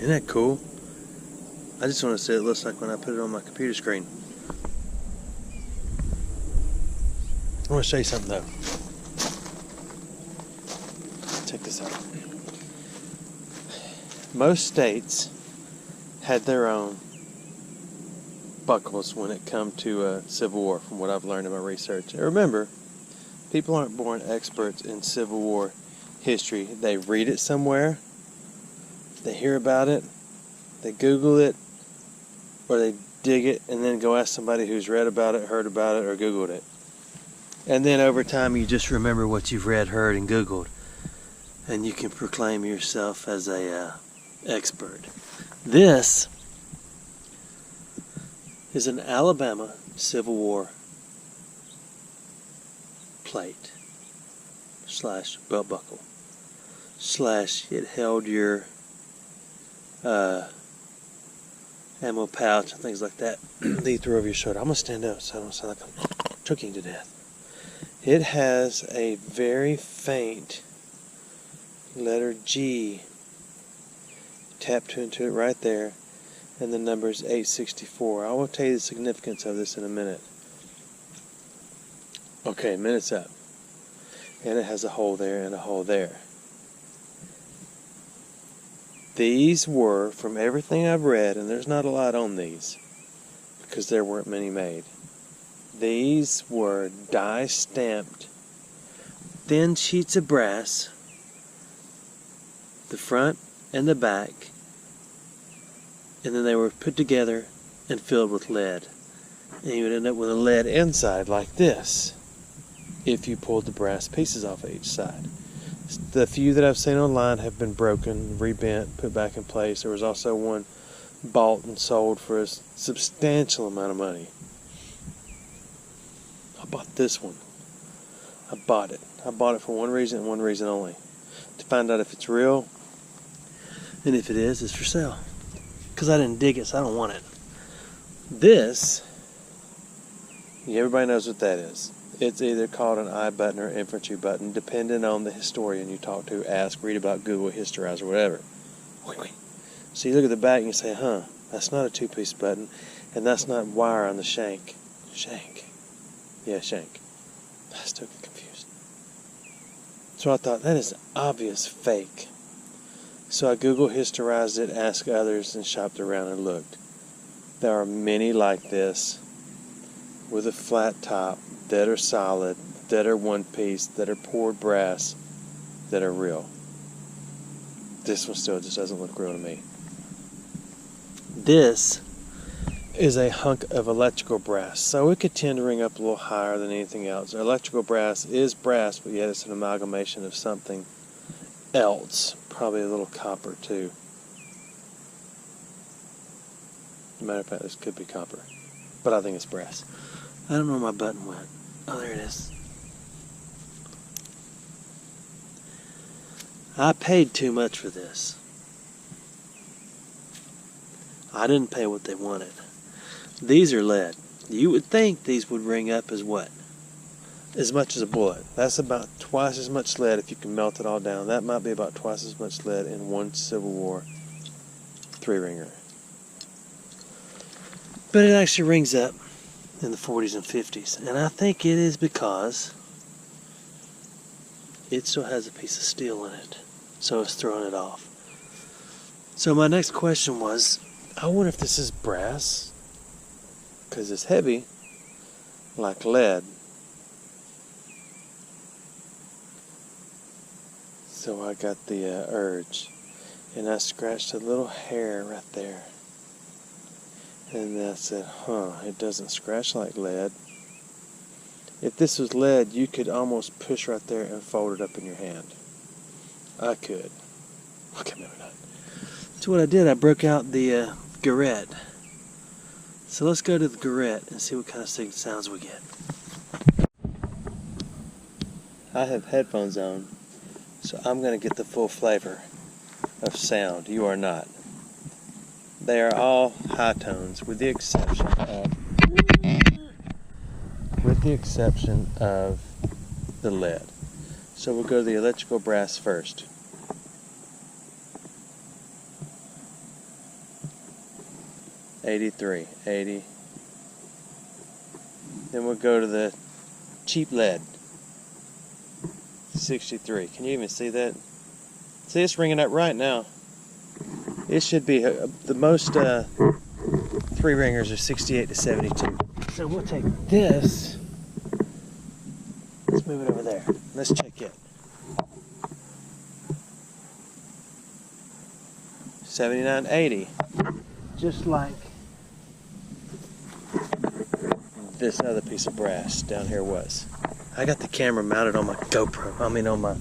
Isn't that cool? I just want to see what it looks like when I put it on my computer screen. I want to show you something though. Check this out. Most states had their own buckles when it come to Civil War, from what I've learned in my research. And remember, people aren't born experts in Civil War history. They read it somewhere, they hear about it, they Google it, or they dig it and then go ask somebody who's read about it, heard about it, or Googled it. And then over time you just remember what you've read, heard, and Googled, and you can proclaim yourself as a expert. This is an Alabama Civil War plate / belt buckle / it held your ammo pouch and things like that that you throw over your shoulder. I'm going to stand up so I don't sound like I'm choking to death. It has a very faint letter G tapped into it right there, and the number is 864. I will tell you the significance of this in a minute. Okay, minute's up. And it has a hole there and a hole there. These were, from everything I've read, and there's not a lot on these, because there weren't many made. These were die-stamped, thin sheets of brass, the front and the back, and then they were put together and filled with lead. And you would end up with a lead inside like this if you pulled the brass pieces off of each side. The few that I've seen online have been broken, rebent, put back in place. There was also one bought and sold for a substantial amount of money. I bought this one. I bought it. I bought it for one reason and one reason only. To find out if it's real, and if it is, it's for sale. Because I didn't dig it, so I don't want it. This, everybody knows what that is. It's either called an I button or infantry button, depending on the historian you talk to, ask, read about, Google, historize, or whatever. So you look at the back and you say, that's not a two-piece button, and that's not wire on the shank. Shank. Yeah, shank. I still get confused. So I thought, that is obvious fake. So I Google historized it, asked others, and shopped around and looked. There are many like this with a flat top that are solid, that are one piece, that are poured brass, that are real. This one still just doesn't look real to me. This is a hunk of electrical brass, so it could tend to ring up a little higher than anything else. Electrical brass is brass, but yet it's an amalgamation of something else, probably a little copper too. As a matter of fact, this could be copper, but I think it's brass. I don't know where my button went. Oh, there it is. I paid too much for this. I didn't pay what they wanted. These are lead. You would think these would ring up as what? As much as a bullet. That's about twice as much lead if you can melt it all down. That might be about twice as much lead in one Civil War 3-ringer. But it actually rings up in the 40s and 50s. And I think it is because it still has a piece of steel in it. So it's throwing it off. So my next question was, I wonder if this is brass, because it's heavy, like lead. So I got the urge, and I scratched a little hair right there. And I said, it doesn't scratch like lead. If this was lead, you could almost push right there and fold it up in your hand. I could. Okay, maybe not. So what I did, I broke out the garret. So let's go to the garret and see what kind of sounds we get. I have headphones on, so I'm going to get the full flavor of sound. You are not. They are all high tones, with the exception of the lead. So we'll go to the electrical brass first. 83, 80. Then we'll go to the cheap lead. 63. Can you even see that? See, it's ringing up right now. It should be the most 3 ringers are 68 to 72. So we'll take this. Let's move it over there. Let's check it. 79, 80. Just like this other piece of brass down here was. I got the camera mounted on my GoPro. I mean on my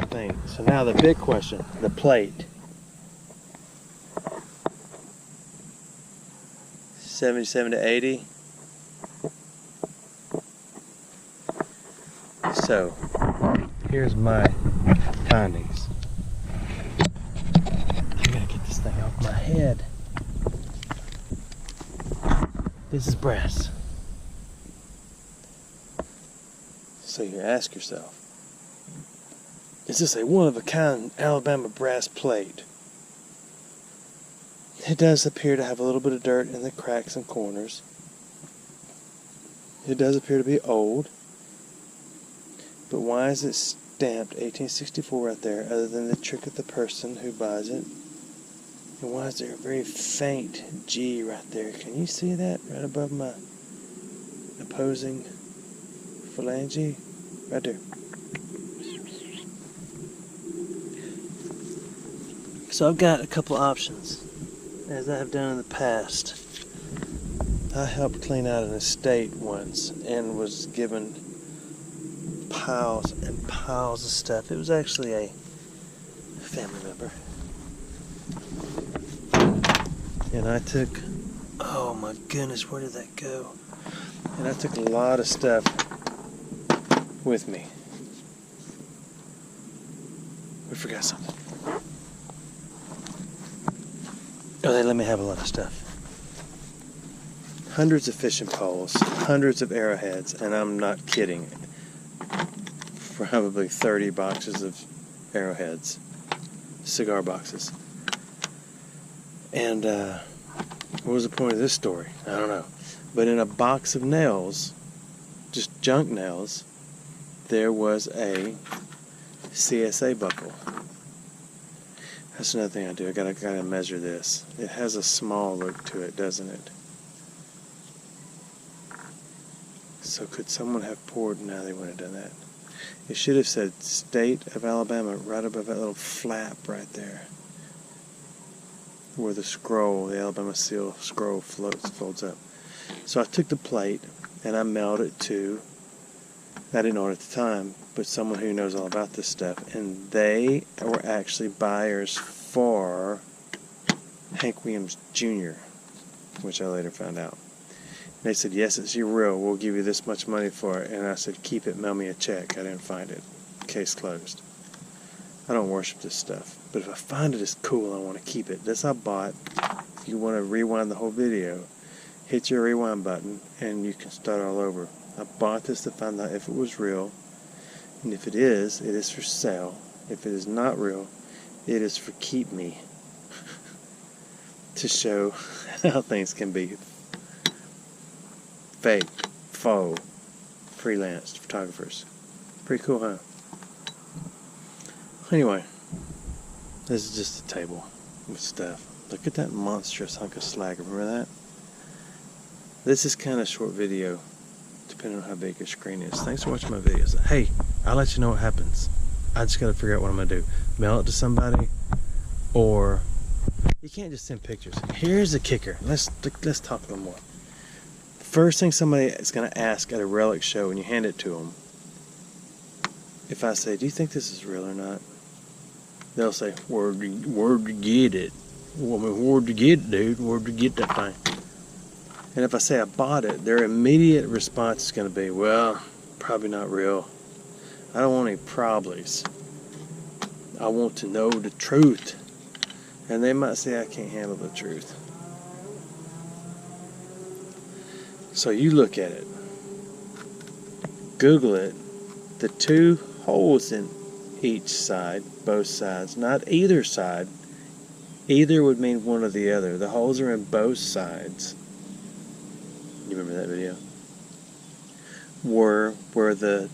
thing. So now the big question, the plate. 77 to 80. So here's my findings. I gotta get this thing off my head. This is brass. So you ask yourself, is this a one-of-a-kind Alabama brass plate? It does appear to have a little bit of dirt in the cracks and corners. It does appear to be old. But why is it stamped 1864 right there, other than the trick of the person who buys it? And why is there a very faint G right there? Can you see that right above my opposing phalange? Right there. So I've got a couple options, as I have done in the past. I helped clean out an estate once and was given piles and piles of stuff. It was actually a family member. And I took, oh my goodness, where did that go? And I took a lot of stuff with me. We forgot something. Oh, they let me have a lot of stuff. Hundreds of fishing poles, hundreds of arrowheads, and I'm not kidding. Probably 30 boxes of arrowheads, cigar boxes. And what was the point of this story? I don't know. But in a box of nails, just junk nails, there was a CSA buckle. That's another thing I do. I gotta measure this. It has a small look to it, doesn't it? So could someone have poured? No, they wouldn't have done that. It should have said State of Alabama right above that little flap right there, where the scroll, the Alabama seal scroll folds up. So I took the plate and I mailed it to, I didn't know it at the time, but someone who knows all about this stuff, and they were actually buyers for Hank Williams Jr., which I later found out. They said, yes, it's real, we'll give you this much money for it. And I said, keep it, mail me a check. I didn't find it. Case closed. I don't worship this stuff, but if I find it, it's cool, I want to keep it. This I bought. If you want to rewind the whole video, hit your rewind button and you can start all over. I bought this to find out if it was real, and if it is for sale. If it is not real, it is for keep me. To show how things can be fake, faux, freelance photographers. Pretty cool, huh? Anyway, this is just a table with stuff. Look at that monstrous hunk of slag. Remember that? This is kind of a short video, depending on how big your screen is. Thanks for watching my videos. Hey, I'll let you know what happens. I just got to figure out what I'm going to do. Mail it to somebody, or you can't just send pictures. Here's the kicker. Let's talk a little more. First thing somebody is going to ask at a Relic show when you hand it to them, if I say, do you think this is real or not? They'll say, where'd you get it? Well, I mean, where'd you get it, dude? Where'd you get that thing? And if I say I bought it, their immediate response is going to be, well, probably not real. I don't want any probablys. I want to know the truth. And they might say I can't handle the truth. So you look at it. Google it. The two holes in each side, both sides, not either side, Either would mean one or the other. The holes are in both sides. You remember that video? Where the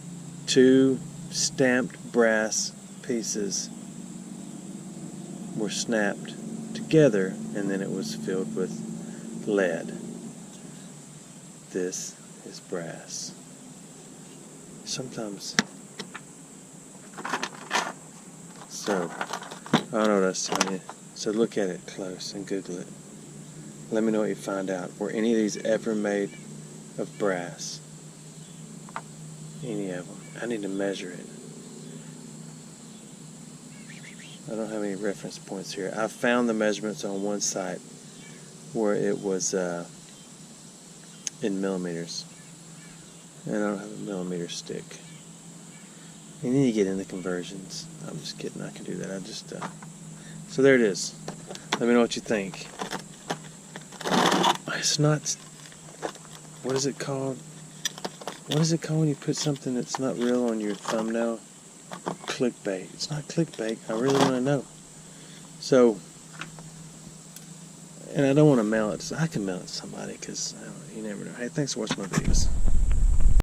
two stamped brass pieces were snapped together, and then it was filled with lead. This is brass. Sometimes. So, I don't know what I was telling you. So look at it close and Google it. Let me know what you find out. Were any of these ever made of brass? Any of them? I need to measure it. I don't have any reference points here. I found the measurements on one site where it was in millimeters. And I don't have a millimeter stick. You need to get into conversions. I'm just kidding. I can do that. So there it is. Let me know what you think. It's not. What is it called? What is it called when you put something that's not real on your thumbnail? Clickbait. It's not clickbait. I really want to know. So, and I don't want to mail it. I can mail it to somebody because you never know. Hey, thanks for watching my videos.